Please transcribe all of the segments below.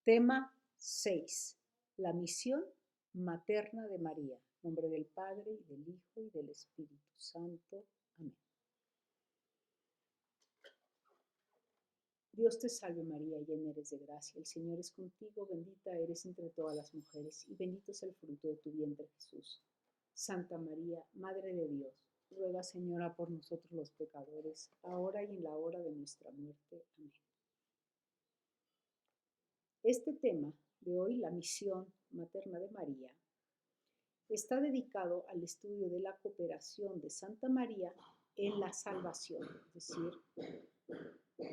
Tema 6. La misión materna de María. En nombre del Padre, y del Hijo, y del Espíritu Santo. Amén. Dios te salve María, llena eres de gracia, el Señor es contigo, bendita eres entre todas las mujeres, y bendito es el fruto de tu vientre Jesús. Santa María, Madre de Dios, ruega Señora por nosotros los pecadores, ahora y en la hora de nuestra muerte. Amén. Este tema de hoy, la misión materna de María, está dedicado al estudio de la cooperación de Santa María en la salvación, es decir,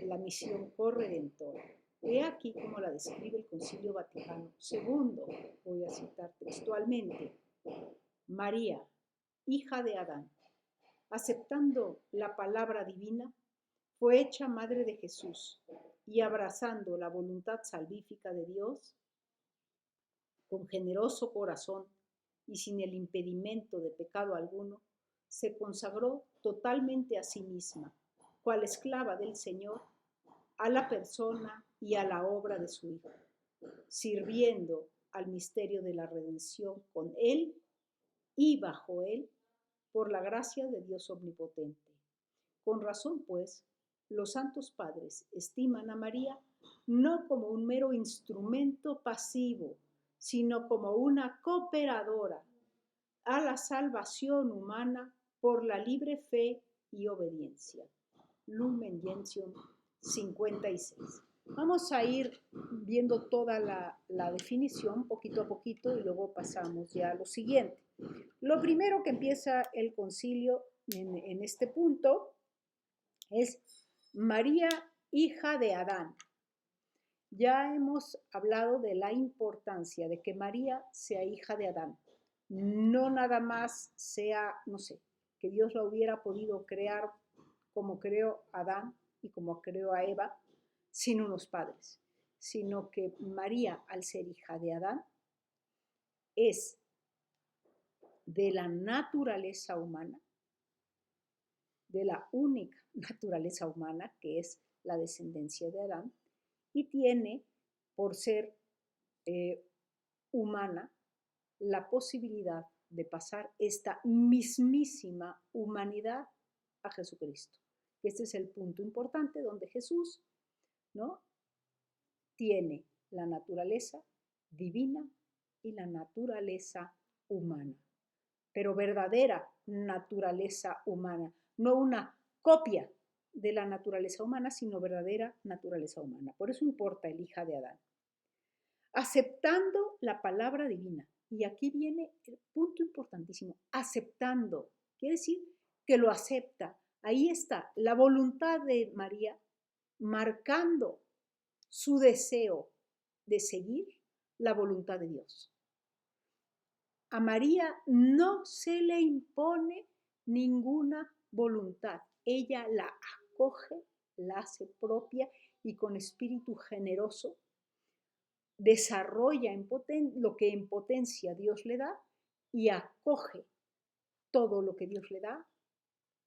la misión corredentora. He aquí como la describe el Concilio Vaticano II. Voy a citar textualmente. María, hija de Adán, aceptando la palabra divina, fue hecha madre de Jesús y abrazando la voluntad salvífica de Dios, con generoso corazón y sin el impedimento de pecado alguno, se consagró totalmente a sí misma, cual esclava del Señor, a la persona y a la obra de su Hijo, sirviendo al misterio de la redención con Él y bajo Él, por la gracia de Dios omnipotente. Con razón, pues, los santos padres estiman a María no como un mero instrumento pasivo, sino como una cooperadora a la salvación humana por la libre fe y obediencia. Lumen Gentium 56. Vamos a ir viendo toda la definición poquito a poquito y luego pasamos ya a lo siguiente. Lo primero que empieza el concilio en este punto es María, hija de Adán. Ya hemos hablado de la importancia de que María sea hija de Adán. No nada más sea, no sé, que Dios la hubiera podido crear como creó a Adán y como creó a Eva, sin unos padres, sino que María, al ser hija de Adán, es de la naturaleza humana, de la única naturaleza humana que es la descendencia de Adán, y tiene, por ser humana, la posibilidad de pasar esta mismísima humanidad a Jesucristo. Este es el punto importante donde Jesús, ¿no?, tiene la naturaleza divina y la naturaleza humana, pero verdadera naturaleza humana, no una copia de la naturaleza humana, sino verdadera naturaleza humana. Por eso importa el hija de Adán. Aceptando la palabra divina. Y aquí viene el punto importantísimo. Aceptando. Quiere decir que lo acepta. Ahí está la voluntad de María marcando su deseo de seguir la voluntad de Dios. A María no se le impone ninguna voluntad. Ella la acoge, la hace propia y con espíritu generoso desarrolla lo que en potencia Dios le da y acoge todo lo que Dios le da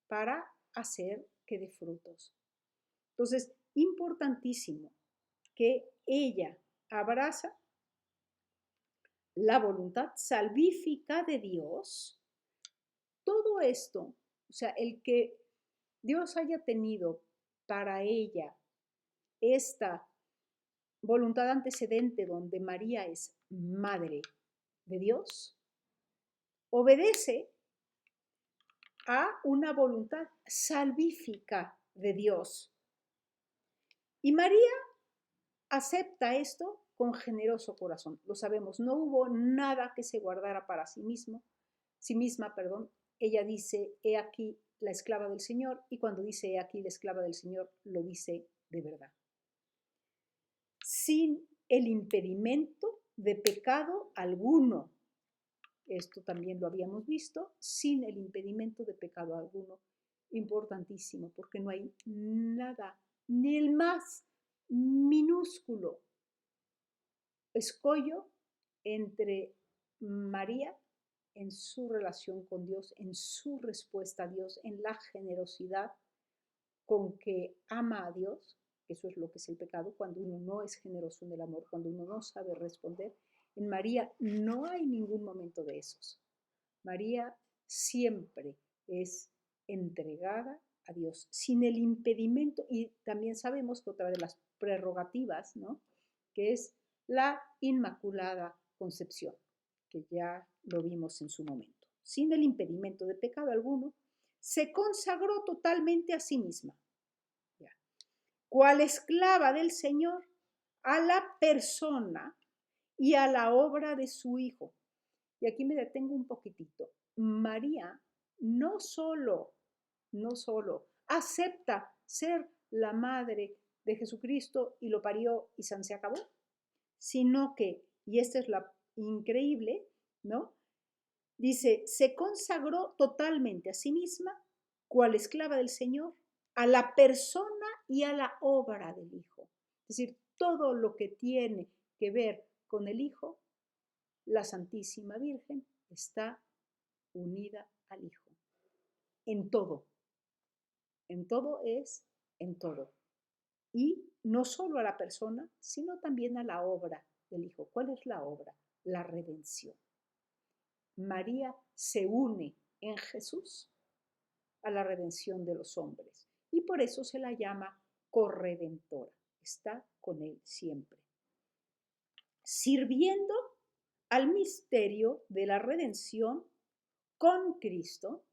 para hacer que dé frutos. Entonces, importantísimo que ella abraza la voluntad salvífica de Dios. Todo esto, o sea, el que Dios haya tenido para ella esta voluntad antecedente donde María es madre de Dios, obedece a una voluntad salvífica de Dios. Y María acepta esto con generoso corazón. Lo sabemos, no hubo nada que se guardara para sí misma. Ella dice, he aquí la esclava del Señor, y cuando dice he aquí la esclava del Señor, lo dice de verdad. Sin el impedimento de pecado alguno. Esto también lo habíamos visto, sin el impedimento de pecado alguno. Importantísimo, porque no hay nada, ni el más minúsculo escollo entre María en su relación con Dios, en su respuesta a Dios, en la generosidad con que ama a Dios, que eso es lo que es el pecado, cuando uno no es generoso en el amor, cuando uno no sabe responder. En María no hay ningún momento de esos. María siempre es entregada a Dios, sin el impedimento, y también sabemos que otra de las prerrogativas, ¿no?, que es la Inmaculada Concepción, que ya lo vimos en su momento. Sin el impedimento de pecado alguno, se consagró totalmente a sí misma, ya, cual esclava del Señor, a la persona y a la obra de su Hijo. Y aquí me detengo un poquitito. María no solo acepta ser la madre de Jesucristo y lo parió y se acabó, sino que, y esta es la increíble, ¿no? Dice, se consagró totalmente a sí misma, cual esclava del Señor, a la persona y a la obra del Hijo. Es decir, todo lo que tiene que ver con el Hijo, la Santísima Virgen está unida al Hijo. En todo. En todo es en todo. Y no solo a la persona, sino también a la obra del Hijo. ¿Cuál es la obra? La redención. María se une en Jesús a la redención de los hombres. Y por eso se la llama corredentora. Está con él siempre. Sirviendo al misterio de la redención con Cristo,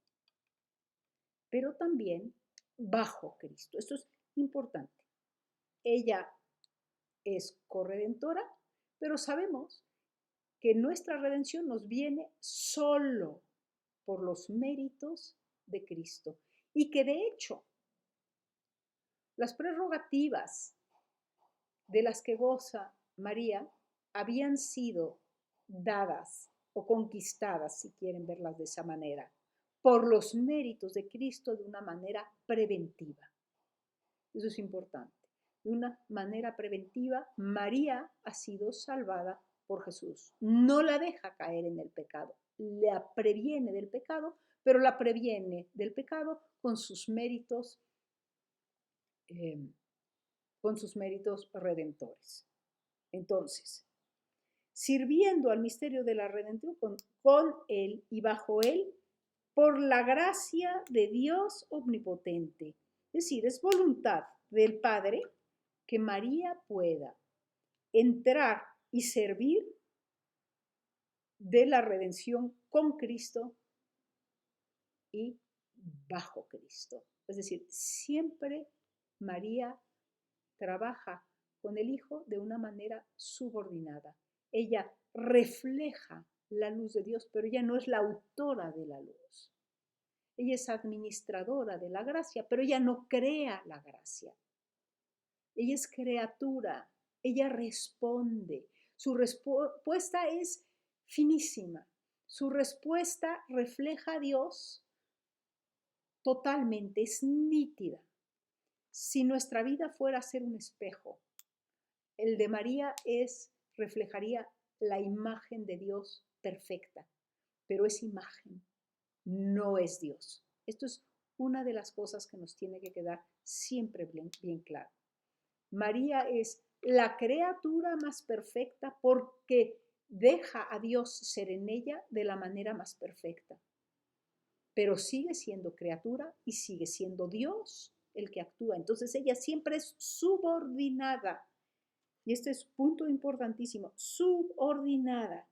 pero también bajo Cristo. Esto es importante. Ella es corredentora, pero sabemos que nuestra redención nos viene solo por los méritos de Cristo y que de hecho las prerrogativas de las que goza María habían sido dadas o conquistadas, si quieren verlas de esa manera, por los méritos de Cristo de una manera preventiva. Eso es importante. De una manera preventiva, María ha sido salvada por Jesús. No la deja caer en el pecado, la previene del pecado, pero la previene del pecado con sus méritos redentores. Entonces, sirviendo al misterio de la redención con él y bajo él, por la gracia de Dios omnipotente. Es decir, es voluntad del Padre que María pueda entrar y servir de la redención con Cristo y bajo Cristo. Es decir, siempre María trabaja con el Hijo de una manera subordinada. Ella refleja la luz de Dios, pero ella no es la autora de la luz. Ella es administradora de la gracia, pero ella no crea la gracia. Ella es criatura, ella responde. Su respuesta es finísima. Su respuesta refleja a Dios totalmente, es nítida. Si nuestra vida fuera a ser un espejo, el de María reflejaría la imagen de Dios perfecta, pero es imagen, no es Dios. Esto es una de las cosas que nos tiene que quedar siempre bien claro. María es la criatura más perfecta porque deja a Dios ser en ella de la manera más perfecta, pero sigue siendo criatura y sigue siendo Dios el que actúa. Entonces ella siempre es subordinada. Y este es punto importantísimo, subordinada.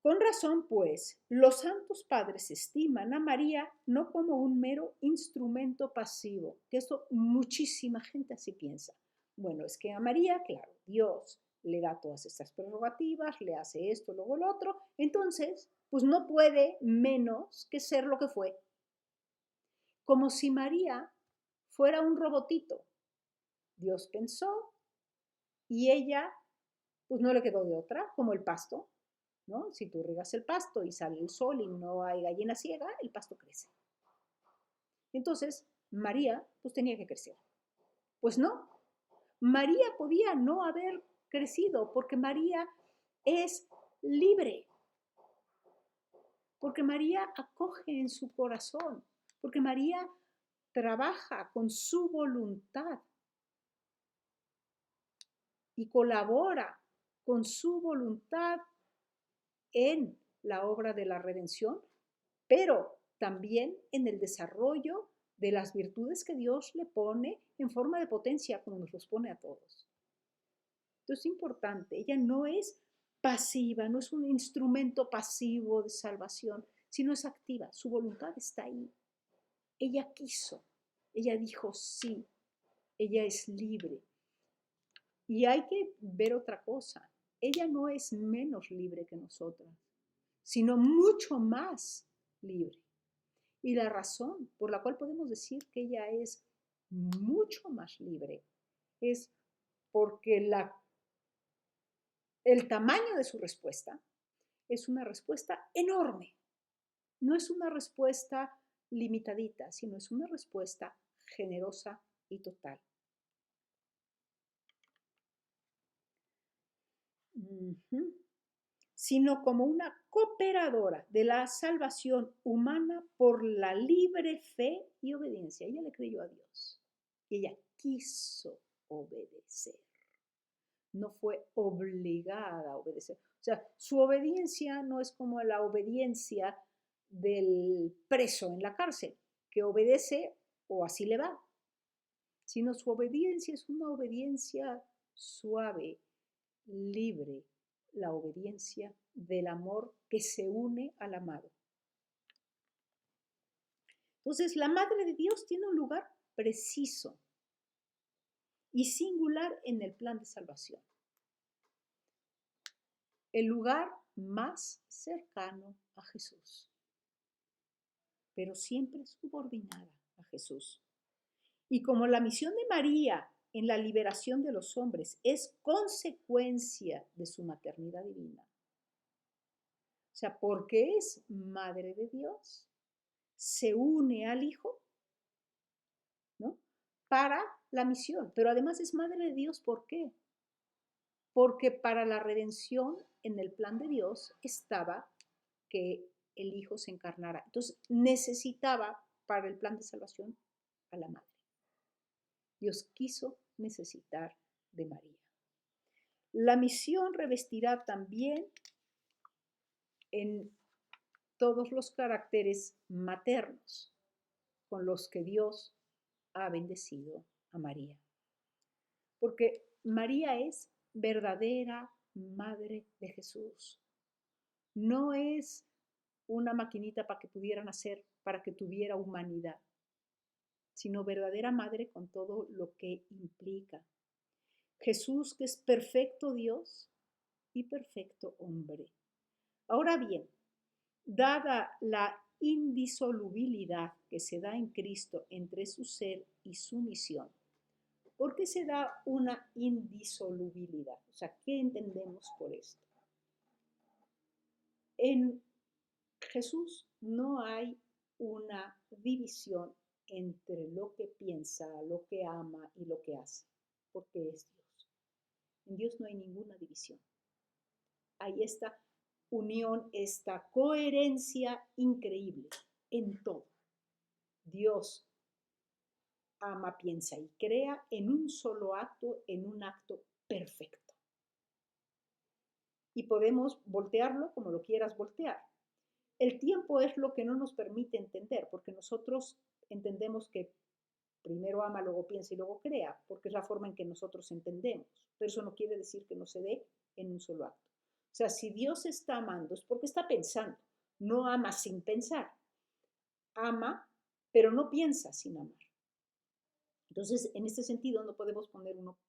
Con razón, pues, los santos padres estiman a María no como un mero instrumento pasivo, que esto muchísima gente así piensa. Bueno, es que a María, claro, Dios le da todas estas prerrogativas, le hace esto, luego lo otro, entonces, pues no puede menos que ser lo que fue. Como si María fuera un robotito. Dios pensó y ella, pues no le quedó de otra, como el pasto, ¿no? Si tú riegas el pasto y sale el sol y no hay gallina ciega, el pasto crece. Entonces, María, pues tenía que crecer. Pues no, María podía no haber crecido porque María es libre, porque María acoge en su corazón, porque María trabaja con su voluntad y colabora con su voluntad en la obra de la redención, pero también en el desarrollo de las virtudes que Dios le pone en forma de potencia, como nos los pone a todos. Entonces es importante, ella no es pasiva, no es un instrumento pasivo de salvación, sino es activa, su voluntad está ahí. Ella quiso, ella dijo sí, ella es libre. Y hay que ver otra cosa, ella no es menos libre que nosotras, sino mucho más libre. Y la razón por la cual podemos decir que ella es mucho más libre es porque el tamaño de su respuesta es una respuesta enorme. No es una respuesta limitadita, sino es una respuesta generosa y total. Sino como una cooperadora de la salvación humana por la libre fe y obediencia. Ella le creyó a Dios y ella quiso obedecer. No fue obligada a obedecer. O sea, su obediencia no es como la obediencia del preso en la cárcel, que obedece o así le va, sino su obediencia es una obediencia suave, libre, la obediencia del amor que se une al amado. Entonces, la Madre de Dios tiene un lugar preciso y singular en el plan de salvación. El lugar más cercano a Jesús, pero siempre subordinada a Jesús. Y como la misión de María en la liberación de los hombres es consecuencia de su maternidad divina, o sea, porque es Madre de Dios, se une al Hijo, ¿no? Para la misión, pero además es Madre de Dios, ¿por qué? Porque para la redención en el plan de Dios estaba que el Hijo se encarnara. Entonces necesitaba para el plan de salvación a la Madre. Dios quiso necesitar de María. La misión revestirá también en todos los caracteres maternos con los que Dios ha bendecido a María. Porque María es verdadera Madre de Jesús. No es una maquinita para que pudieran hacer, para que tuviera humanidad, sino verdadera Madre con todo lo que implica. Jesús, que es perfecto Dios y perfecto hombre. Ahora bien, dada la indisolubilidad que se da en Cristo entre su ser y su misión, ¿por qué se da una indisolubilidad? O sea, ¿qué entendemos por esto? En Jesús no hay una división entre lo que piensa, lo que ama y lo que hace, porque es Dios. En Dios no hay ninguna división. Hay esta unión, esta coherencia increíble en todo. Dios ama, piensa y crea en un solo acto, en un acto perfecto. Y podemos voltearlo como lo quieras voltear. El tiempo es lo que no nos permite entender, porque nosotros entendemos que primero ama, luego piensa y luego crea, porque es la forma en que nosotros entendemos. Pero eso no quiere decir que no se dé en un solo acto. O sea, si Dios está amando es porque está pensando, no ama sin pensar. Ama, pero no piensa sin amar. Entonces, en este sentido, no podemos poner uno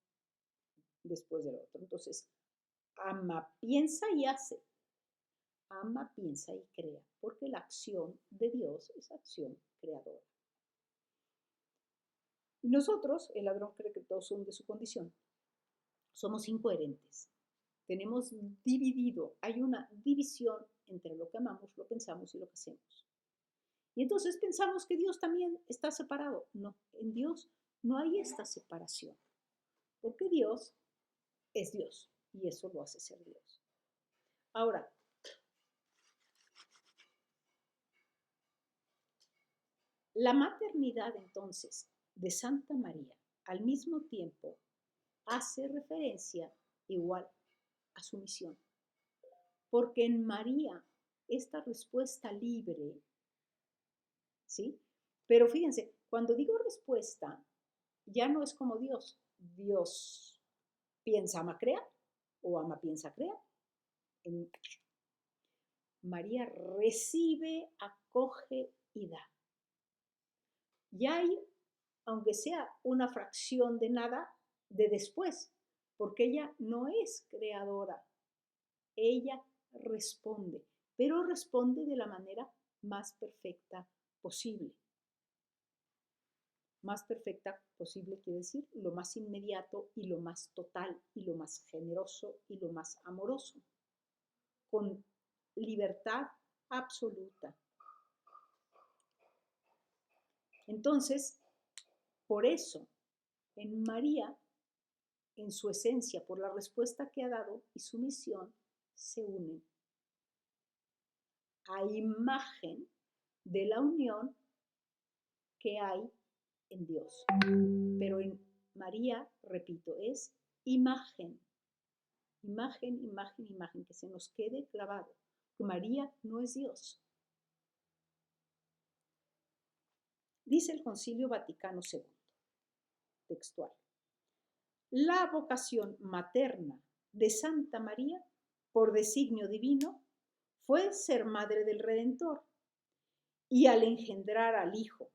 después del otro. Entonces, ama, piensa y hace. Ama, piensa y crea, porque la acción de Dios es acción creadora. Y nosotros, el ladrón cree que todos son de su condición, somos incoherentes. Tenemos dividido, hay una división entre lo que amamos, lo pensamos y lo que hacemos. Y entonces pensamos que Dios también está separado. No, en Dios no hay esta separación, porque Dios es Dios y eso lo hace ser Dios. Ahora, La maternidad entonces de Santa María al mismo tiempo hace referencia igual a su misión, porque en María esta respuesta libre, ¿sí? Pero fíjense, cuando digo respuesta, ya no es como Dios. Dios piensa, ama, crea, o ama, piensa, crea. En María recibe, acoge y da. Ya hay, aunque sea una fracción de nada, de después, porque ella no es creadora, ella responde, pero responde de la manera más perfecta posible. Más perfecta posible quiere decir lo más inmediato y lo más total y lo más generoso y lo más amoroso, con libertad absoluta. Entonces, por eso, en María, en su esencia, por la respuesta que ha dado y su misión, se unen a imagen de la unión que hay en Dios. Pero en María, repito, es imagen, imagen, imagen, imagen, que se nos quede clavado, que María no es Dios. Dice el Concilio Vaticano II, textual: la vocación materna de Santa María, por designio divino, fue ser madre del Redentor, y al engendrar al Hijo,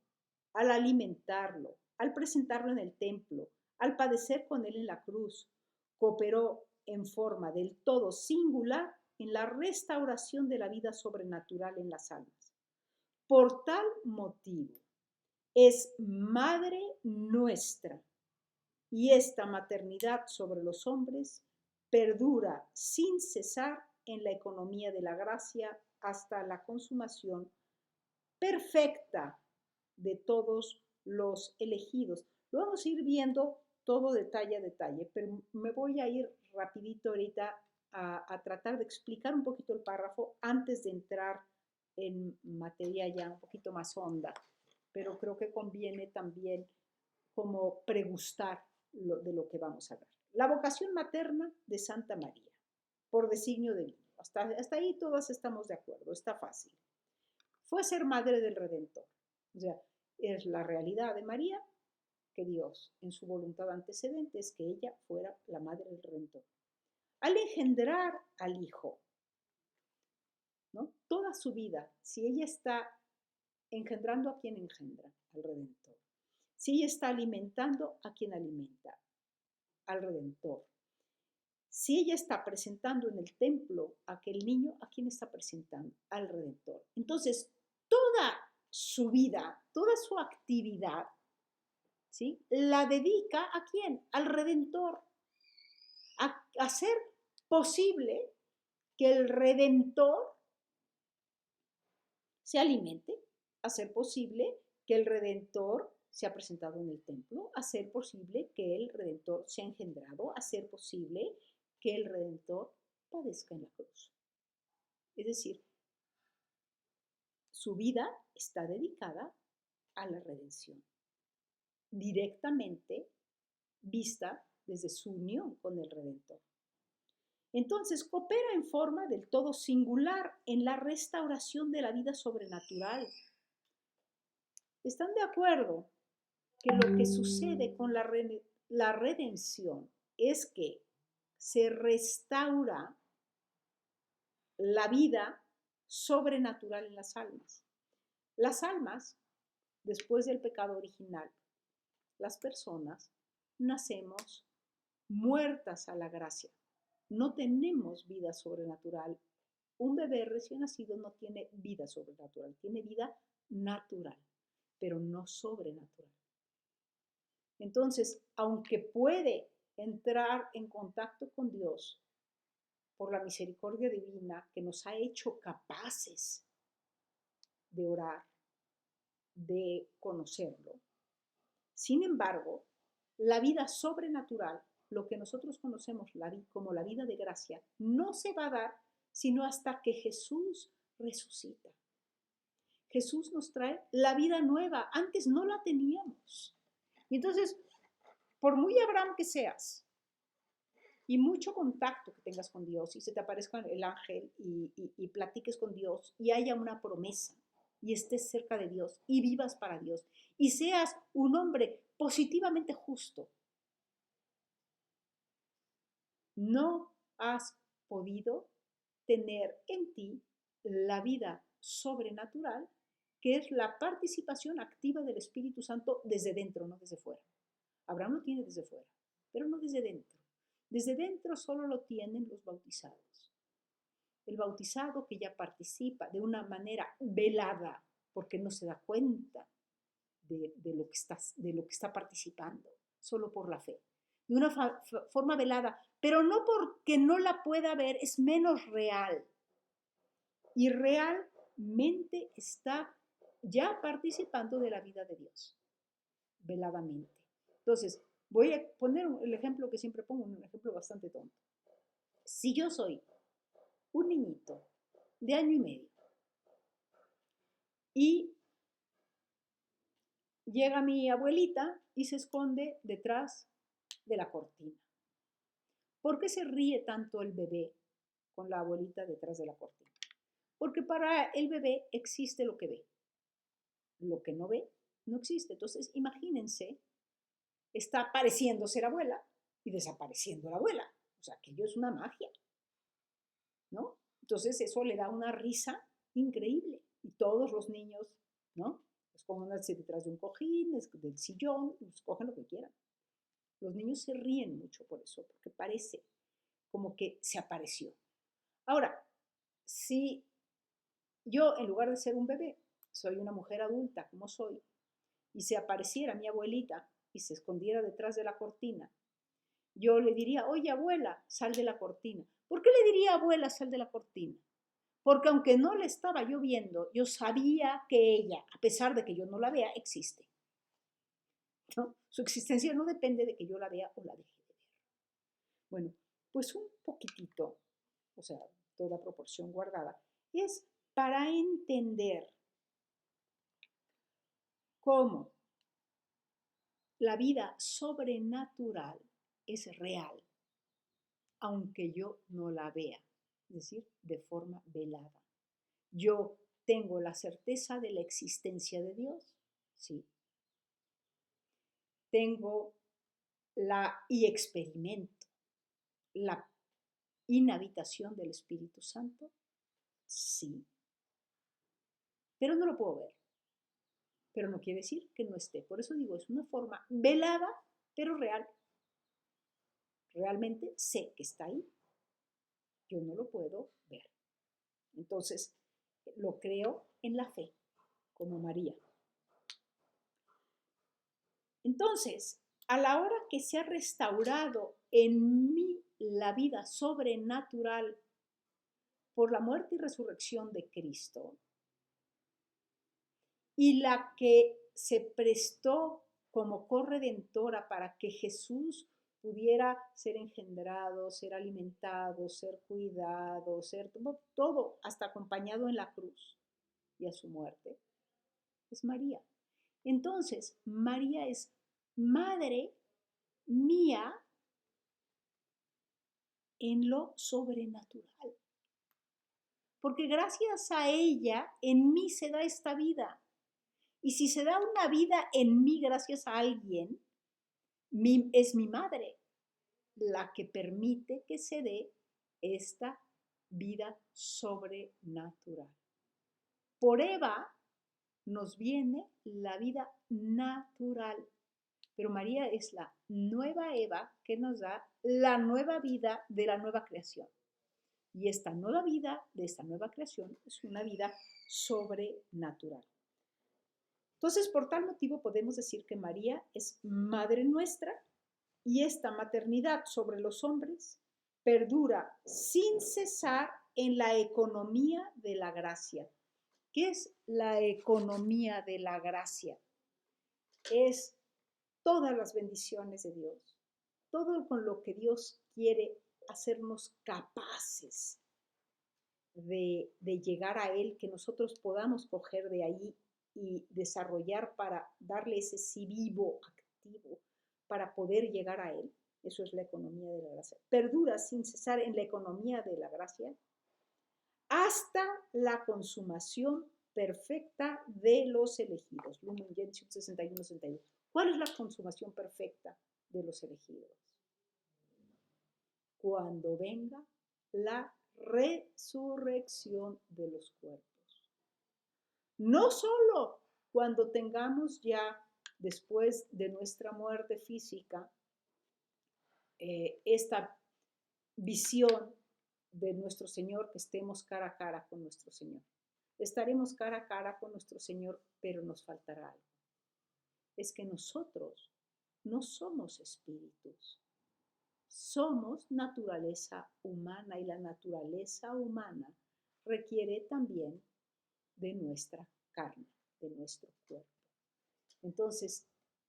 al alimentarlo, al presentarlo en el templo, al padecer con él en la cruz, cooperó en forma del todo singular en la restauración de la vida sobrenatural en las almas. Por tal motivo, es Madre nuestra, y esta maternidad sobre los hombres perdura sin cesar en la economía de la gracia hasta la consumación perfecta de todos los elegidos. Lo vamos a ir viendo todo detalle a detalle, pero me voy a ir rapidito ahorita a tratar de explicar un poquito el párrafo antes de entrar en materia ya un poquito más honda, pero creo que conviene también como pregustar de lo que vamos a ver. La vocación materna de Santa María, por designio divino. Hasta ahí todas estamos de acuerdo, está fácil. Fue ser madre del Redentor. O sea, es la realidad de María, que Dios, en su voluntad antecedente, es que ella fuera la madre del Redentor. Al engendrar al Hijo, ¿no? Toda su vida, si ella está engendrando, ¿a quién engendra? Al Redentor. Si ella está alimentando, ¿a quién alimenta? Al Redentor. Si ella está presentando en el templo a aquel niño, ¿a quién está presentando? Al Redentor. Entonces, toda su vida, toda su actividad, ¿sí?, la dedica ¿a quién? Al Redentor. A hacer posible que el Redentor se alimente, hacer posible que el Redentor sea presentado en el templo, hacer posible que el Redentor sea engendrado, hacer posible que el Redentor padezca en la cruz. Es decir, su vida está dedicada a la redención, directamente vista desde su unión con el Redentor. Entonces, coopera en forma del todo singular en la restauración de la vida sobrenatural. ¿Están de acuerdo que lo que sucede con la redención es que se restaura la vida sobrenatural en las almas? Las almas, después del pecado original, las personas nacemos muertas a la gracia. No tenemos vida sobrenatural. Un bebé recién nacido no tiene vida sobrenatural, tiene vida natural, pero no sobrenatural. Entonces, aunque puede entrar en contacto con Dios por la misericordia divina que nos ha hecho capaces de orar, de conocerlo, sin embargo, la vida sobrenatural, lo que nosotros conocemos como la vida de gracia, no se va a dar sino hasta que Jesús resucita. Jesús nos trae la vida nueva. Antes no la teníamos. Y entonces, por muy Abraham que seas, y mucho contacto que tengas con Dios, y se te aparezca el ángel, y platiques con Dios, y haya una promesa, y estés cerca de Dios, y vivas para Dios, y seas un hombre positivamente justo, no has podido tener en ti la vida sobrenatural, que es la participación activa del Espíritu Santo desde dentro, no desde fuera. Abraham lo tiene desde fuera, pero no desde dentro. Desde dentro solo lo tienen los bautizados. El bautizado que ya participa de una manera velada, porque no se da cuenta de lo que está participando, solo por la fe. De una forma velada, pero no porque no la pueda ver, es menos real. Y realmente está ya participando de la vida de Dios, veladamente. Entonces, voy a poner el ejemplo que siempre pongo, un ejemplo bastante tonto. Si yo soy un niñito de año y medio y llega mi abuelita y se esconde detrás de la cortina, ¿por qué se ríe tanto el bebé con la abuelita detrás de la cortina? Porque para el bebé existe lo que ve. Lo que no ve, no existe. Entonces, imagínense, está apareciendo ser abuela y desapareciendo la abuela. O sea, aquello es una magia, ¿no? Entonces, eso le da una risa increíble. Y todos los niños, ¿no? Escóndanse detrás de un cojín, del sillón, escogen lo que quieran. Los niños se ríen mucho por eso, porque parece como que se apareció. Ahora, si yo, en lugar de ser un bebé, soy una mujer adulta, como soy, y se apareciera mi abuelita y se escondiera detrás de la cortina, yo le diría, oye, abuela, sal de la cortina. ¿Por qué le diría, abuela, sal de la cortina? Porque aunque no la estaba yo viendo, yo sabía que ella, a pesar de que yo no la vea, existe, ¿no? Su existencia no depende de que yo la vea o la deje de ver. Bueno, pues un poquitito, o sea, toda proporción guardada, es para entender cómo la vida sobrenatural es real, aunque yo no la vea, es decir, de forma velada. Yo tengo la certeza de la existencia de Dios, sí. Tengo y experimento la inhabitación del Espíritu Santo, sí. Pero no lo puedo ver. Pero no quiere decir que no esté. Por eso digo, es una forma velada, pero real. Realmente sé que está ahí. Yo no lo puedo ver. Entonces, lo creo en la fe, como María. Entonces, a la hora que se ha restaurado en mí la vida sobrenatural por la muerte y resurrección de Cristo, y la que se prestó como corredentora para que Jesús pudiera ser engendrado, ser alimentado, ser cuidado, ser todo hasta acompañado en la cruz y a su muerte, es María. Entonces, María es madre mía en lo sobrenatural. Porque gracias a ella, en mí se da esta vida. Y si se da una vida en mí gracias a alguien, es mi madre la que permite que se dé esta vida sobrenatural. Por Eva nos viene la vida natural, pero María es la nueva Eva que nos da la nueva vida de la nueva creación. Y esta nueva vida de esta nueva creación es una vida sobrenatural. Entonces, por tal motivo podemos decir que María es madre nuestra y esta maternidad sobre los hombres perdura sin cesar en la economía de la gracia. ¿Qué es la economía de la gracia? Es todas las bendiciones de Dios, todo con lo que Dios quiere hacernos capaces de llegar a Él, que nosotros podamos coger de ahí y desarrollar para darle ese sí vivo activo para poder llegar a Él. Eso es la economía de la gracia. Perdura sin cesar en la economía de la gracia hasta la consumación perfecta de los elegidos. Lumen Gentium 61-62. ¿Cuál es la consumación perfecta de los elegidos? Cuando venga la resurrección de los cuerpos. No solo cuando tengamos ya, después de nuestra muerte física, esta visión de nuestro Señor, que estemos cara a cara con nuestro Señor. Estaremos cara a cara con nuestro Señor, pero nos faltará algo. Es que nosotros no somos espíritus, somos naturaleza humana, y la naturaleza humana requiere también de nuestra carne, de nuestro cuerpo. Entonces,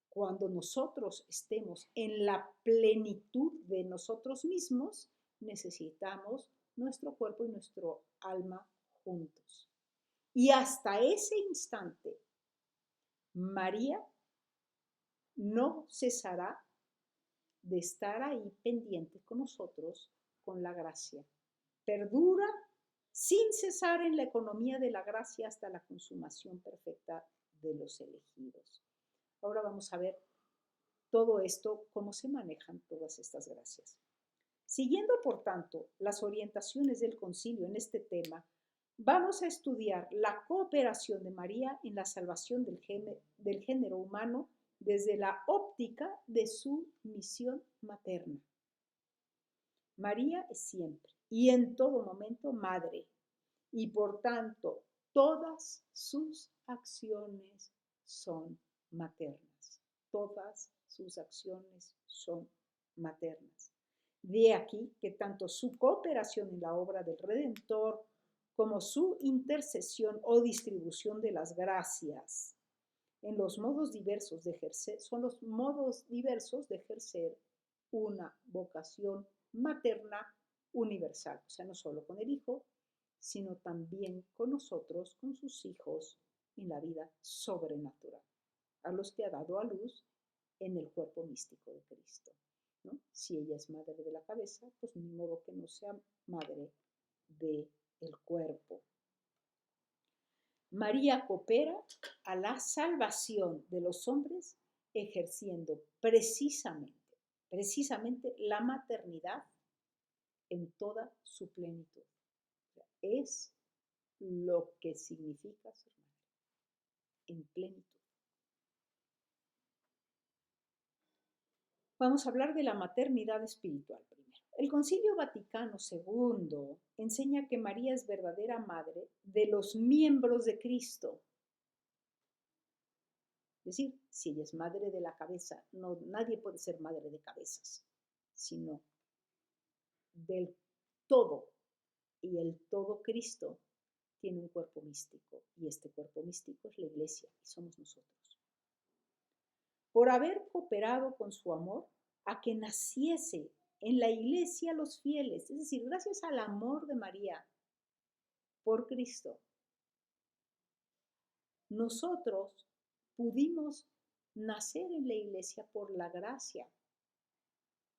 cuando nosotros estemos en la plenitud de nosotros mismos, necesitamos nuestro cuerpo y nuestro alma juntos. Y hasta ese instante, María no cesará de estar ahí pendiente con nosotros, con la gracia. Perdura sin cesar en la economía de la gracia hasta la consumación perfecta de los elegidos. Ahora vamos a ver todo esto, cómo se manejan todas estas gracias. Siguiendo, por tanto, las orientaciones del concilio en este tema, vamos a estudiar la cooperación de María en la salvación del género humano desde la óptica de su misión materna. María es siempre y en todo momento madre, y por tanto todas sus acciones son maternas. Todas sus acciones son maternas. De aquí que tanto su cooperación en la obra del Redentor como su intercesión o distribución de las gracias en los modos diversos de ejercer, son los modos diversos de ejercer una vocación materna universal, o sea, no solo con el Hijo, sino también con nosotros, con sus hijos, en la vida sobrenatural, a los que ha dado a luz en el cuerpo místico de Cristo, ¿no? Si ella es madre de la cabeza, pues ni modo que no sea madre del cuerpo. María coopera a la salvación de los hombres ejerciendo precisamente la maternidad en toda su plenitud. Es lo que significa ser madre, en plenitud. Vamos a hablar de la maternidad espiritual primero. El Concilio Vaticano II enseña que María es verdadera madre de los miembros de Cristo. Es decir, si ella es madre de la cabeza, no, nadie puede ser madre de cabezas, sino del todo. Y el todo Cristo tiene un cuerpo místico, y este cuerpo místico es la Iglesia, y somos nosotros. Por haber cooperado con su amor a que naciese en la Iglesia los fieles, es decir, gracias al amor de María por Cristo, nosotros pudimos nacer en la Iglesia por la gracia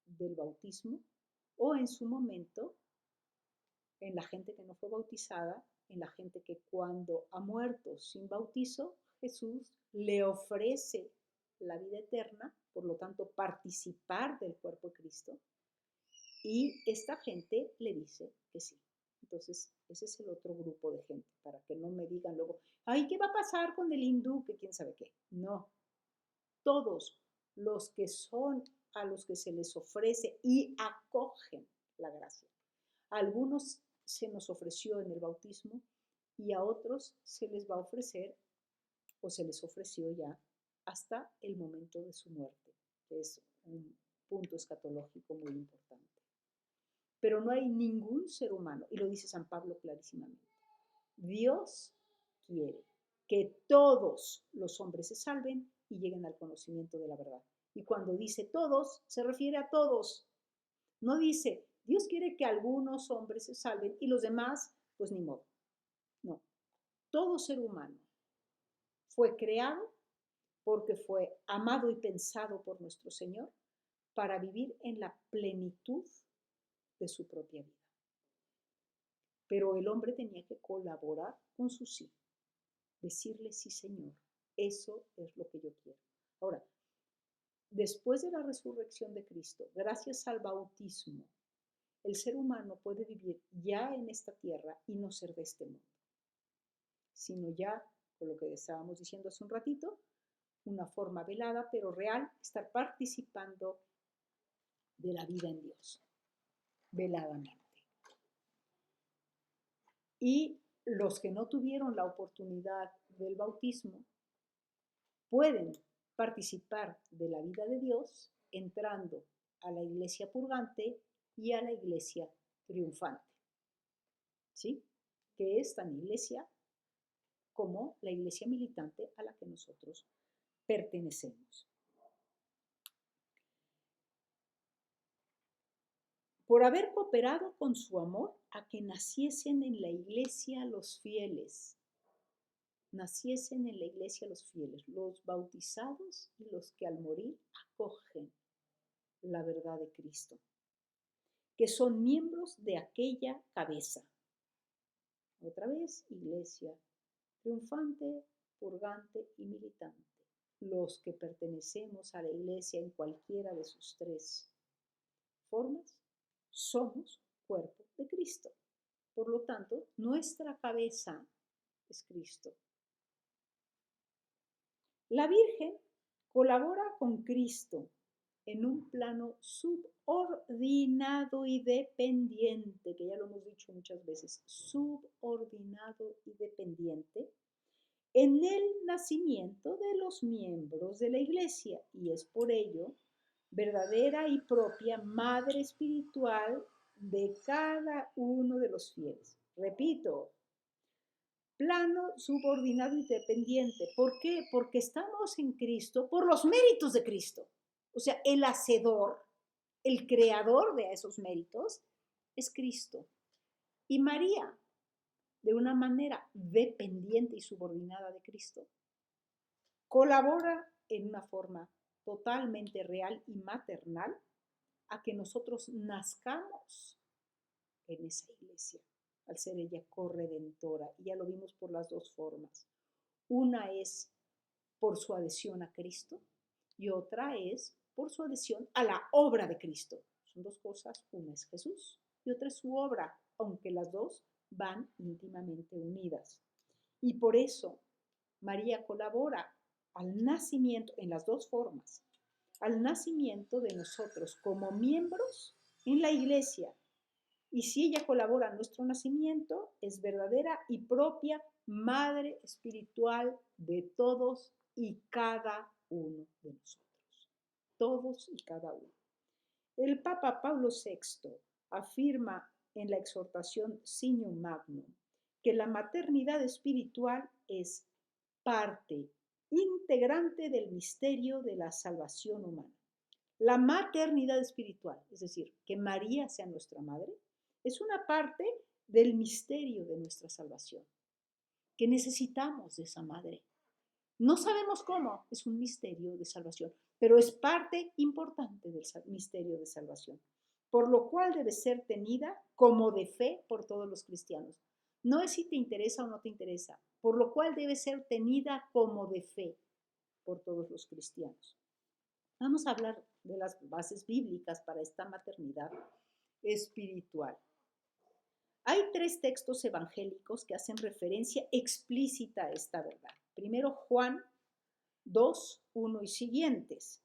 del bautismo, o en su momento en la gente que no fue bautizada, en la gente que cuando ha muerto sin bautizo, Jesús le ofrece la vida eterna, por lo tanto participar del cuerpo de Cristo, y esta gente le dice que sí. Entonces, ese es el otro grupo de gente, para que no me digan luego, ay, ¿qué va a pasar con el hindú? Que quién sabe qué. No, todos los que son a los que se les ofrece y acogen la gracia. A algunos se nos ofreció en el bautismo y a otros se les va a ofrecer o se les ofreció ya hasta el momento de su muerte, que es un punto escatológico muy importante. Pero no hay ningún ser humano, y lo dice San Pablo clarísimamente, Dios quiere que todos los hombres se salven y lleguen al conocimiento de la verdad. Y cuando dice todos, se refiere a todos. No dice, Dios quiere que algunos hombres se salven y los demás pues ni modo. No, todo ser humano fue creado porque fue amado y pensado por nuestro Señor para vivir en la plenitud de su propia vida. Pero el hombre tenía que colaborar con su sí, decirle sí, Señor, eso es lo que yo quiero. Ahora, después de la resurrección de Cristo, gracias al bautismo, el ser humano puede vivir ya en esta tierra y no ser de este mundo, sino ya, con lo que estábamos diciendo hace un ratito, una forma velada pero real, estar participando de la vida en Dios, veladamente. Y los que no tuvieron la oportunidad del bautismo pueden participar de la vida de Dios entrando a la iglesia purgante y a la iglesia triunfante, ¿sí? Que es tan iglesia como la iglesia militante a la que nosotros pertenecemos. Por haber cooperado con su amor a que naciesen en la iglesia los fieles, naciesen en la iglesia los fieles, los bautizados y los que al morir acogen la verdad de Cristo, que son miembros de aquella cabeza. Otra vez, iglesia triunfante, purgante y militante. Los que pertenecemos a la iglesia en cualquiera de sus tres formas, somos cuerpo de Cristo. Por lo tanto, nuestra cabeza es Cristo. La Virgen colabora con Cristo en un plano subordinado y dependiente, que ya lo hemos dicho muchas veces, subordinado y dependiente, en el nacimiento de los miembros de la Iglesia, y es por ello verdadera y propia madre espiritual de cada uno de los fieles. Repito, plano subordinado y dependiente. ¿Por qué? Porque estamos en Cristo por los méritos de Cristo. O sea, el hacedor, el creador de esos méritos es Cristo. Y María, de una manera dependiente y subordinada de Cristo, colabora en una forma totalmente real y maternal a que nosotros nazcamos en esa iglesia, al ser ella corredentora. Y ya lo vimos por las dos formas. Una es por su adhesión a Cristo y otra es por su adhesión a la obra de Cristo. Son dos cosas, una es Jesús y otra es su obra, aunque las dos van íntimamente unidas. Y por eso María colabora al nacimiento, en las dos formas, al nacimiento de nosotros como miembros en la iglesia. Y si ella colabora a nuestro nacimiento, es verdadera y propia madre espiritual de todos y cada uno de nosotros. Todos y cada uno. El Papa Pablo VI afirma en la exhortación Signum Magnum que la maternidad espiritual es parte integrante del misterio de la salvación humana. La maternidad espiritual, es decir, que María sea nuestra madre, es una parte del misterio de nuestra salvación, que necesitamos de esa madre. No sabemos cómo, es un misterio de salvación, pero es parte importante del misterio de salvación, por lo cual debe ser tenida como de fe por todos los cristianos. No es si te interesa o no te interesa, por lo cual debe ser tenida como de fe por todos los cristianos. Vamos a hablar de las bases bíblicas para esta maternidad espiritual. Hay tres textos evangélicos que hacen referencia explícita a esta verdad. Primero, Juan 2, 1 y siguientes.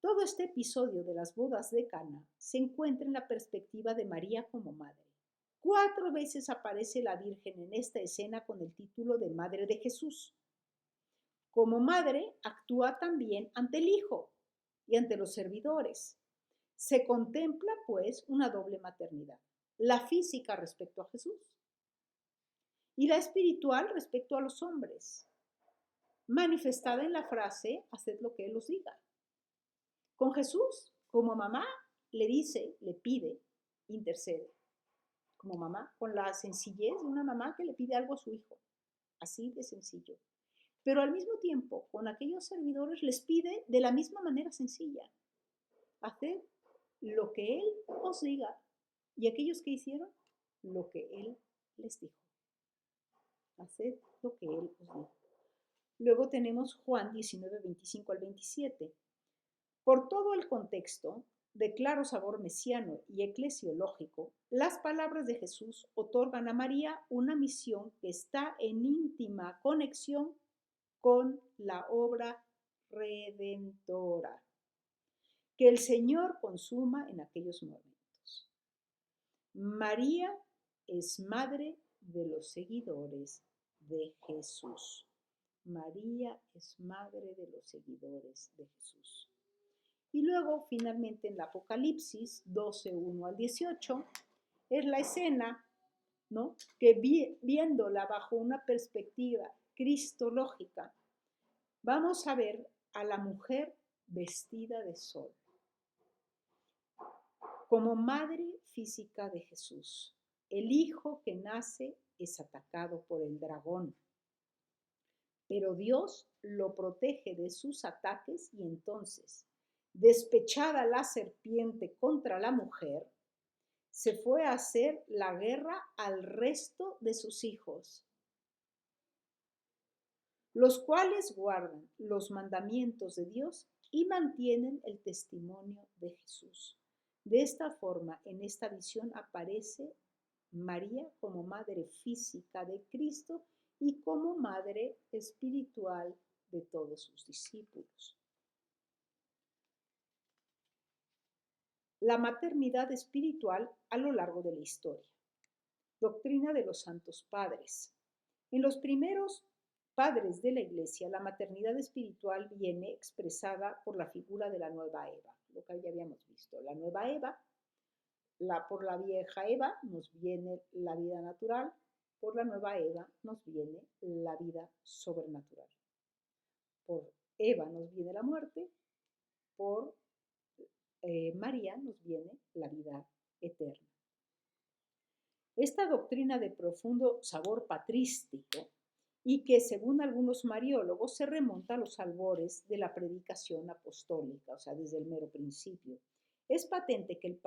Todo este episodio de las bodas de Cana se encuentra en la perspectiva de María como madre. 4 veces aparece la Virgen en esta escena con el título de Madre de Jesús. Como madre, actúa también ante el Hijo y ante los servidores. Se contempla, pues, una doble maternidad, la física respecto a Jesús y la espiritual respecto a los hombres, manifestada en la frase, haced lo que Él os diga. Con Jesús, como mamá, le dice, le pide, intercede. como mamá, con la sencillez de una mamá que le pide algo a su hijo, así de sencillo. Pero al mismo tiempo, con aquellos servidores les pide de la misma manera sencilla, haced lo que Él os diga. Y aquellos que hicieron lo que Él les dijo. Haced lo que Él os dijo. Luego tenemos Juan 19, 25 al 27. Por todo el contexto de claro sabor mesiano y eclesiológico, las palabras de Jesús otorgan a María una misión que está en íntima conexión con la obra redentora que el Señor consuma en aquellos momentos. María es madre de los seguidores de Jesús. María es madre de los seguidores de Jesús. Y luego, finalmente, en el Apocalipsis 12, 1 al 18, es la escena, ¿no?, que viéndola bajo una perspectiva cristológica, vamos a ver a la mujer vestida de sol como madre física de Jesús. El hijo que nace es atacado por el dragón, pero Dios lo protege de sus ataques y entonces, despechada la serpiente contra la mujer, se fue a hacer la guerra al resto de sus hijos, los cuales guardan los mandamientos de Dios y mantienen el testimonio de Jesús. De esta forma, en esta visión aparece María como madre física de Cristo y como madre espiritual de todos sus discípulos. La maternidad espiritual a lo largo de la historia. Doctrina de los Santos Padres. En los primeros padres de la Iglesia, la maternidad espiritual viene expresada por la figura de la nueva Eva, lo que ya habíamos visto. La nueva Eva, por la vieja Eva nos viene la vida natural, por la nueva Eva nos viene la vida sobrenatural. Por Eva nos viene la muerte, por María nos viene la vida eterna. Esta doctrina de profundo sabor patrístico y que, según algunos mariólogos, se remonta a los albores de la predicación apostólica, o sea, desde el mero principio. Es patente que el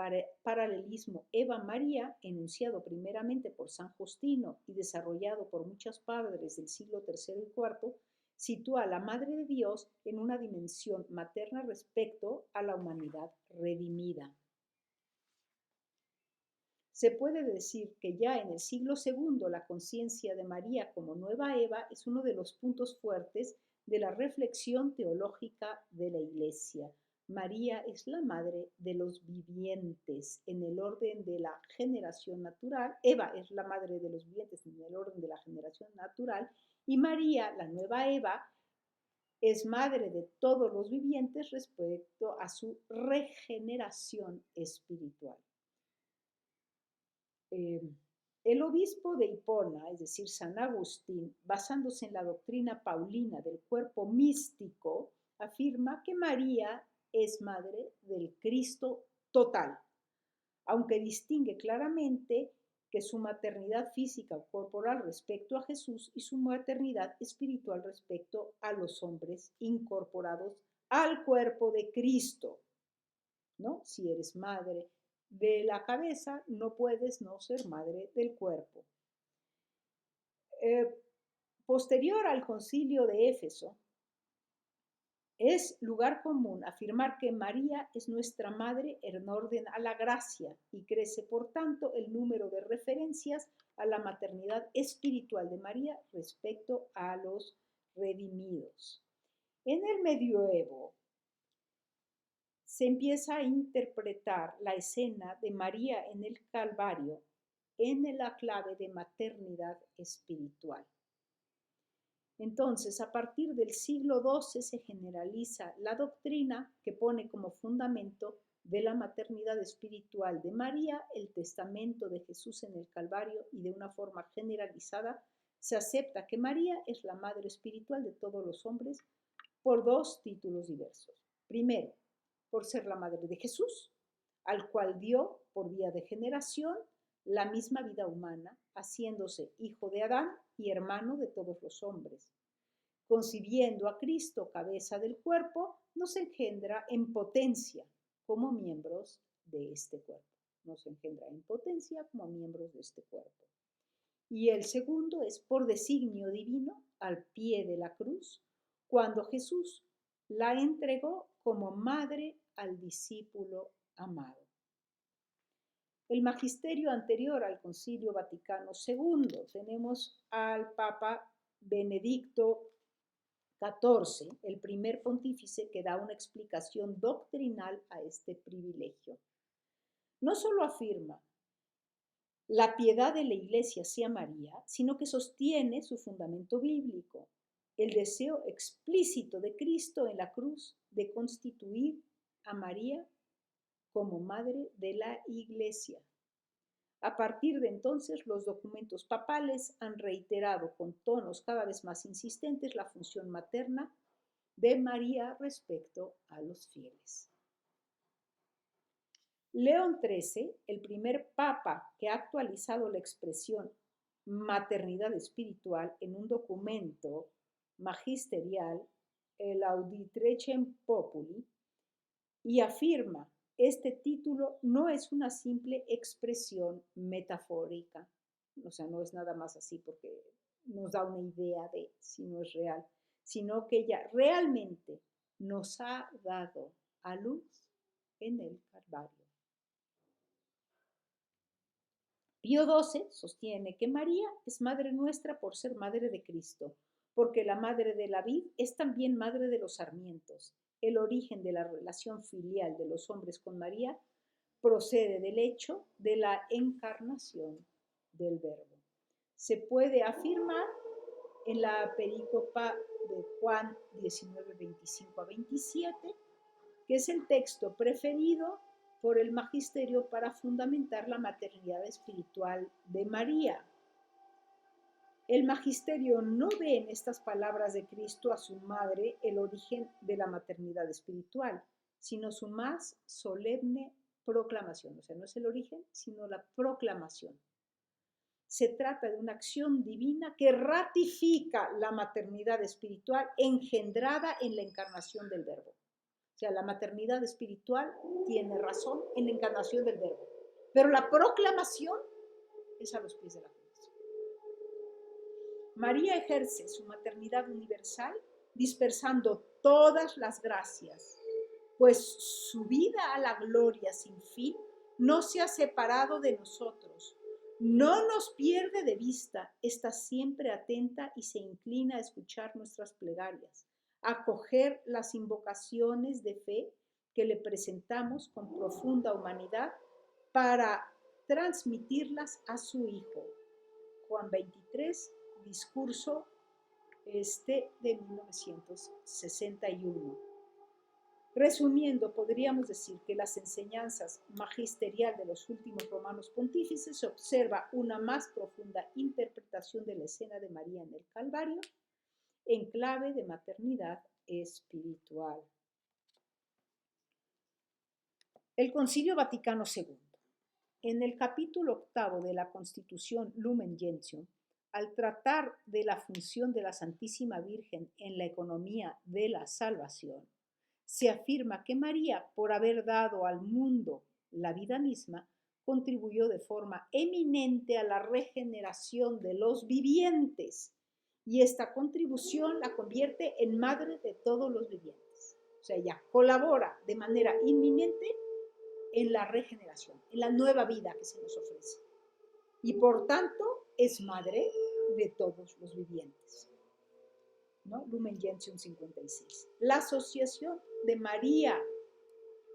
paralelismo Eva-María, enunciado primeramente por San Justino y desarrollado por muchos padres del siglo III y IV, sitúa a la Madre de Dios en una dimensión materna respecto a la humanidad redimida. Se puede decir que ya en el siglo II la conciencia de María como nueva Eva es uno de los puntos fuertes de la reflexión teológica de la Iglesia. María es la madre de los vivientes en el orden de la generación natural. Eva es la madre de los vivientes en el orden de la generación natural y María, la nueva Eva, es madre de todos los vivientes respecto a su regeneración espiritual. El obispo de Hipona, es decir, San Agustín, basándose en la doctrina paulina del cuerpo místico, afirma que María es madre del Cristo total, aunque distingue claramente que su maternidad física o corporal respecto a Jesús y su maternidad espiritual respecto a los hombres incorporados al cuerpo de Cristo, ¿no? Si eres madre de la cabeza, no puedes no ser madre del cuerpo. Posterior al concilio de Éfeso, es lugar común afirmar que María es nuestra madre en orden a la gracia y crece, por tanto, el número de referencias a la maternidad espiritual de María respecto a los redimidos. En el medioevo, se empieza a interpretar la escena de María en el Calvario en la clave de maternidad espiritual. Entonces, a partir del siglo XII se generaliza la doctrina que pone como fundamento de la maternidad espiritual de María el testamento de Jesús en el Calvario y de una forma generalizada se acepta que María es la madre espiritual de todos los hombres por dos títulos diversos. Primero, por ser la madre de Jesús, al cual dio, por vía de generación, la misma vida humana, haciéndose hijo de Adán y hermano de todos los hombres. Concibiendo a Cristo, cabeza del cuerpo, nos engendra en potencia como miembros de este cuerpo. Nos engendra en potencia como miembros de este cuerpo. Y el segundo es por designio divino al pie de la cruz, cuando Jesús la entregó como madre al discípulo amado. El magisterio anterior al Concilio Vaticano II, tenemos al Papa Benedicto XIV, el primer pontífice que da una explicación doctrinal a este privilegio. No solo afirma la piedad de la Iglesia hacia María, sino que sostiene su fundamento bíblico, el deseo explícito de Cristo en la cruz de constituir a María como madre de la Iglesia. A partir de entonces, los documentos papales han reiterado con tonos cada vez más insistentes la función materna de María respecto a los fieles. León XIII, el primer papa que ha actualizado la expresión maternidad espiritual en un documento magisterial, el Auditrecem Populi, y afirma: este título no es una simple expresión metafórica, o sea, no es nada más así porque nos da una idea de si no es real, sino que ella realmente nos ha dado a luz en el Calvario. Pío XII sostiene que María es madre nuestra por ser madre de Cristo, porque la madre de la vid es también madre de los sarmientos. El origen de la relación filial de los hombres con María procede del hecho de la encarnación del Verbo. Se puede afirmar en la perícopa de Juan 19, 25 a 27, que es el texto preferido por el magisterio para fundamentar la maternidad espiritual de María. El magisterio no ve en estas palabras de Cristo a su madre el origen de la maternidad espiritual, sino su más solemne proclamación. O sea, no es el origen, sino la proclamación. Se trata de una acción divina que ratifica la maternidad espiritual engendrada en la encarnación del Verbo. O sea, la maternidad espiritual tiene razón en la encarnación del Verbo, pero la proclamación es a los pies de la cruz. María ejerce su maternidad universal dispersando todas las gracias, pues su vida a la gloria sin fin no se ha separado de nosotros, no nos pierde de vista, está siempre atenta y se inclina a escuchar nuestras plegarias, a acoger las invocaciones de fe que le presentamos con profunda humanidad para transmitirlas a su Hijo. Juan 23, discurso de 1961. Resumiendo, podríamos decir que las enseñanzas magisterial de los últimos romanos pontífices se observa una más profunda interpretación de la escena de María en el Calvario en clave de maternidad espiritual. El Concilio Vaticano II. En el capítulo 8 de la Constitución Lumen Gentium, al tratar de la función de la Santísima Virgen en la economía de la salvación, se afirma que María, por haber dado al mundo la vida misma, contribuyó de forma eminente a la regeneración de los vivientes, y esta contribución la convierte en madre de todos los vivientes. O sea, ella colabora de manera inminente en la regeneración, en la nueva vida que se nos ofrece. Y por tanto es madre de todos los vivientes. ¿No? Lumen Gentium 56. La asociación de María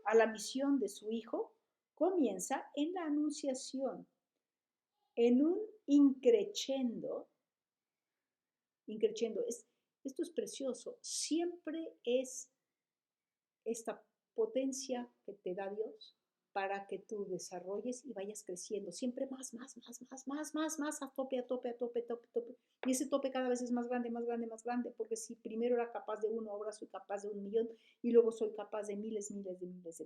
a la misión de su Hijo comienza en la Anunciación, en un increchendo. Esto es precioso, siempre es esta potencia que te da Dios para que tú desarrolles y vayas creciendo, siempre más, a tope. Y ese tope cada vez es más grande, porque si primero era capaz de uno, ahora soy capaz de 1.000.000 y luego soy capaz de miles de millones.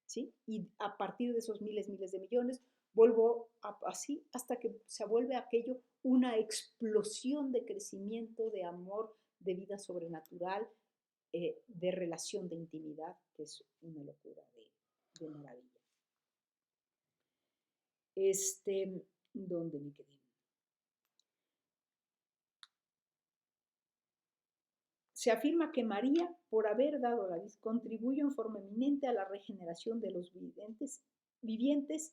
¿Sí? Y a partir de esos miles de millones, vuelvo así hasta que se vuelve aquello una explosión de crecimiento, de amor, de vida sobrenatural, de relación, de intimidad, que es una locura de maravilla. ¿Dónde me quedé? Se afirma que María, por haber dado la vida, contribuye en forma eminente a la regeneración de los vivientes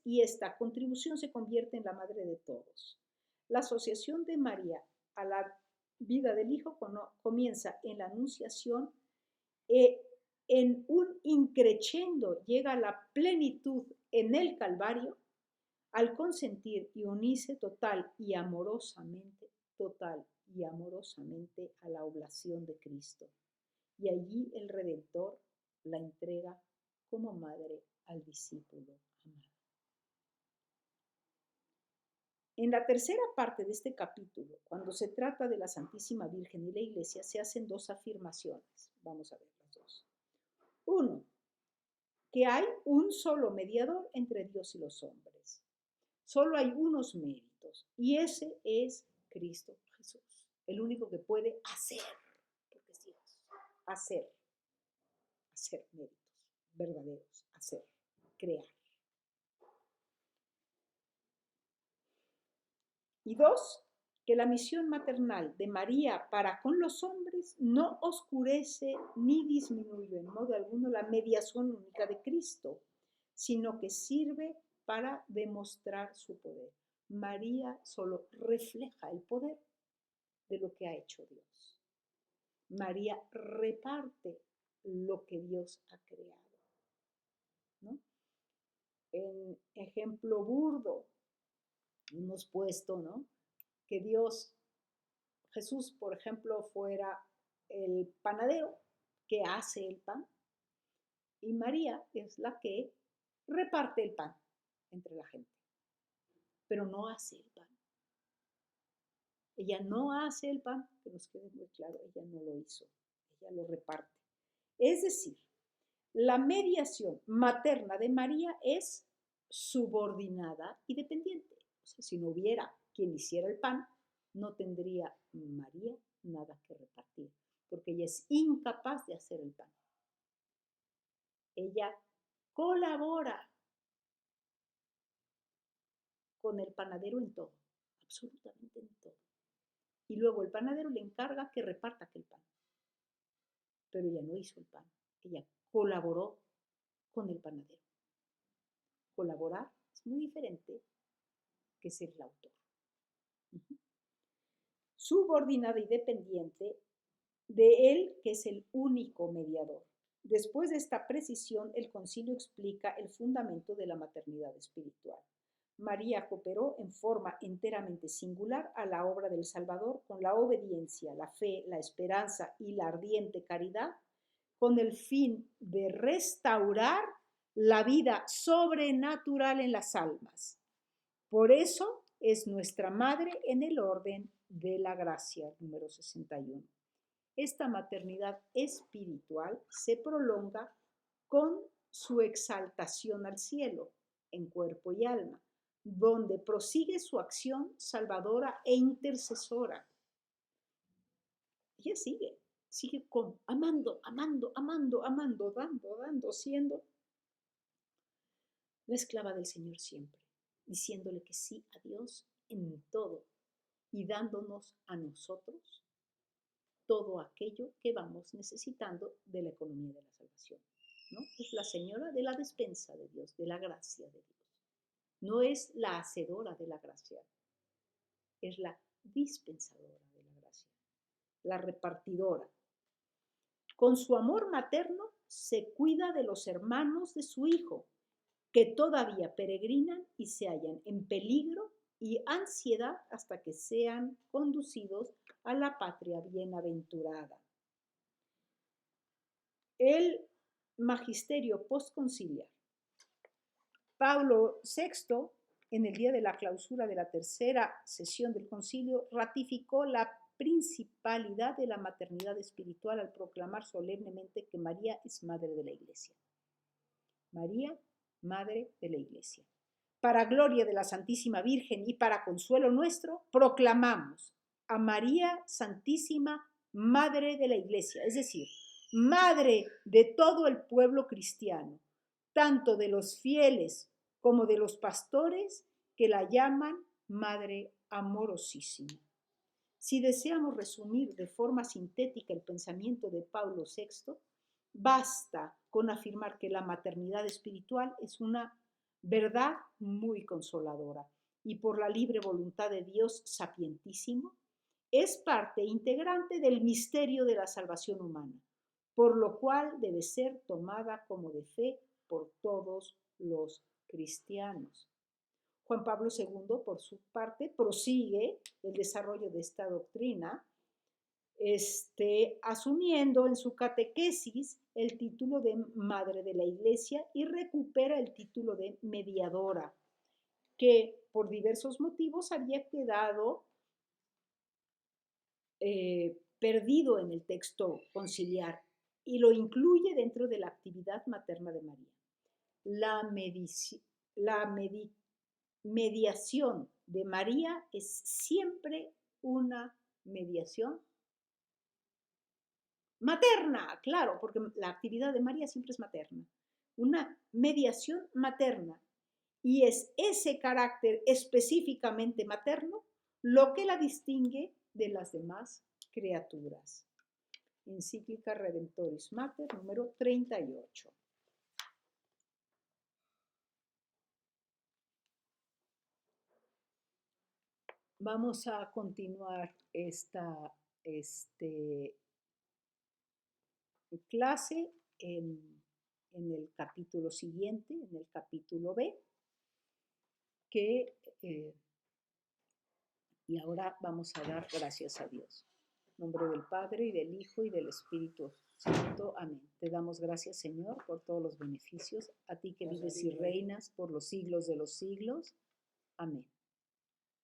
y esta contribución se convierte en la madre de todos. La asociación de María a la vida del Hijo comienza en la Anunciación, en un increciendo llega a la plenitud en el Calvario, al consentir y unirse total y amorosamente a la oblación de Cristo. Y allí el Redentor la entrega como madre al discípulo amado. En la tercera parte de este capítulo, cuando se trata de la Santísima Virgen y la Iglesia, se hacen dos afirmaciones. Vamos a ver las dos. Uno, que hay un solo mediador entre Dios y los hombres. Solo hay unos méritos y ese es Cristo Jesús, el único que puede hacer, porque es Dios, hacer méritos verdaderos, hacer, crear. Y dos, que la misión maternal de María para con los hombres no oscurece ni disminuye en modo alguno la mediación única de Cristo, sino que sirve para demostrar su poder. María solo refleja el poder de lo que ha hecho Dios. María reparte lo que Dios ha creado, ¿no? En ejemplo burdo, hemos puesto, ¿no?, que Jesús, por ejemplo, fuera el panadero que hace el pan y María es la que reparte el pan entre la gente, pero no hace el pan. Ella no hace el pan, que nos quede muy claro, ella no lo hizo, ella lo reparte. Es decir, la mediación materna de María es subordinada y dependiente. O sea, si no hubiera quien hiciera el pan, no tendría María nada que repartir, porque ella es incapaz de hacer el pan. Ella colabora con el panadero en todo, absolutamente en todo. Y luego el panadero le encarga que reparta aquel pan. Pero ella no hizo el pan, ella colaboró con el panadero. Colaborar es muy diferente que ser el autor. Subordinada y dependiente de él, que es el único mediador. Después de esta precisión, el concilio explica el fundamento de la maternidad espiritual. María cooperó en forma enteramente singular a la obra del Salvador con la obediencia, la fe, la esperanza y la ardiente caridad, con el fin de restaurar la vida sobrenatural en las almas. Por eso es nuestra madre en el orden de la gracia, número 61. Esta maternidad espiritual se prolonga con su exaltación al cielo, en cuerpo y alma, donde prosigue su acción salvadora e intercesora. Ella sigue amando, dando, siendo la esclava del Señor siempre, diciéndole que sí a Dios en todo y dándonos a nosotros todo aquello que vamos necesitando de la economía de la salvación, ¿no? Es la señora de la despensa de Dios, de la gracia de Dios. No es la hacedora de la gracia, es la dispensadora de la gracia, la repartidora. Con su amor materno se cuida de los hermanos de su hijo, que todavía peregrinan y se hallan en peligro y ansiedad hasta que sean conducidos a la patria bienaventurada. El magisterio postconciliar. Pablo VI, en el día de la clausura de la tercera sesión del concilio, ratificó la principalidad de la maternidad espiritual al proclamar solemnemente que María es madre de la Iglesia. María, madre de la Iglesia. para gloria de la Santísima Virgen y para consuelo nuestro, proclamamos a María Santísima, Madre de la Iglesia, es decir, Madre de todo el pueblo cristiano, tanto de los fieles como de los pastores que la llaman Madre amorosísima. Si deseamos resumir de forma sintética el pensamiento de Pablo VI, basta con afirmar que la maternidad espiritual es una verdad muy consoladora y por la libre voluntad de Dios sapientísimo, es parte integrante del misterio de la salvación humana, por lo cual debe ser tomada como de fe por todos los cristianos. Juan Pablo II, por su parte, prosigue el desarrollo de esta doctrina, asumiendo en su catequesis el título de Madre de la Iglesia y recupera el título de mediadora, que por diversos motivos había quedado perdido en el texto conciliar y lo incluye dentro de la actividad materna de María. La mediación de María es siempre una mediación materna, claro, porque la actividad de María siempre es materna, una mediación materna. Y es ese carácter específicamente materno lo que la distingue de las demás criaturas. Encíclica Redemptoris Mater, número 38. Vamos a continuar esta clase en el capítulo siguiente, en el capítulo B, y ahora vamos a dar gracias a Dios. En nombre del Padre, y del Hijo, y del Espíritu Santo. Amén. Te damos gracias, Señor, por todos los beneficios, a ti que vives y reinas por los siglos de los siglos. Amén.